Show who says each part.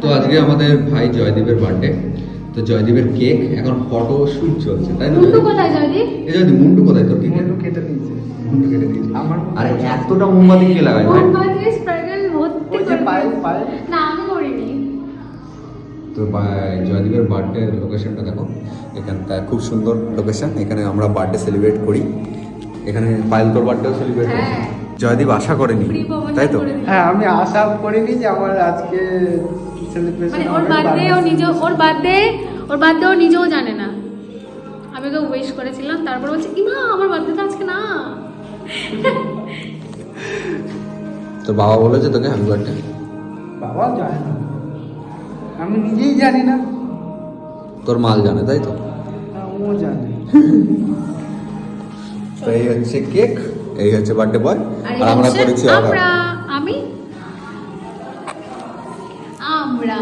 Speaker 1: তো আজকে আমাদের ভাই জয়দীপের বার্থডে। তো জয়দীপের কেক এখন ফটো শুট চলছে, তাই না?
Speaker 2: মুন্ডু কোথায় জয়দীপ?
Speaker 1: এই জয়দীপ মুন্ডু কোথায় তোর? কেক
Speaker 3: মুন্ডু কেটে দিয়েছে।
Speaker 1: মুন্ডু কেটে দিয়েছে।
Speaker 3: আমার
Speaker 1: আরে এতটা মোমবাতি কে লাগায় ভাই?
Speaker 2: মোমবাতি স্প্রাইডাল ভর্তি
Speaker 3: ওই যে
Speaker 2: করে
Speaker 3: পায়েল
Speaker 2: দিয়েছে।
Speaker 3: পায়েল
Speaker 2: না আমি করিনি।
Speaker 1: তো জয়দীপের বার্থডে লোকেশনটা দেখো, এখানটা খুব সুন্দর লোকেশন। এখানে আমরা বার্থডে সেলিব্রেট করি। এখানে পায়েল তোর বার্থডেও সেলিব্রেট করি।
Speaker 2: হ্যাঁ।
Speaker 1: জয়দীপ আশা করেনি,
Speaker 2: Free promotion
Speaker 1: তাই তো?
Speaker 2: করে দিল।
Speaker 3: হ্যাঁ আমি আশা করিনি যে আমার আজকে সেলিব্রেশন
Speaker 2: মানে ওর বার্থডে ও নিজেও ওর বার্থডে ও নিজেও জানে না। আমি ওকে উইশ করেছিলাম, তারপর বলছে ইমা আমার বার্থডে তো আজকে না।
Speaker 1: তো বাবা বলেছে তোকে হ্যাপি বার্থডে?
Speaker 3: বাবা জানে না, আমি নিজেই জানি না।
Speaker 1: তোর মাল জানে, তাই তো?
Speaker 3: হ্যাঁ, ও জানে।
Speaker 1: তো এই হচ্ছে কেক, এই হচ্ছে বার্থডে বয়,
Speaker 2: আর
Speaker 1: আর আমরা
Speaker 2: হচ্ছে
Speaker 1: করেছি অর্ডার।
Speaker 2: আমরা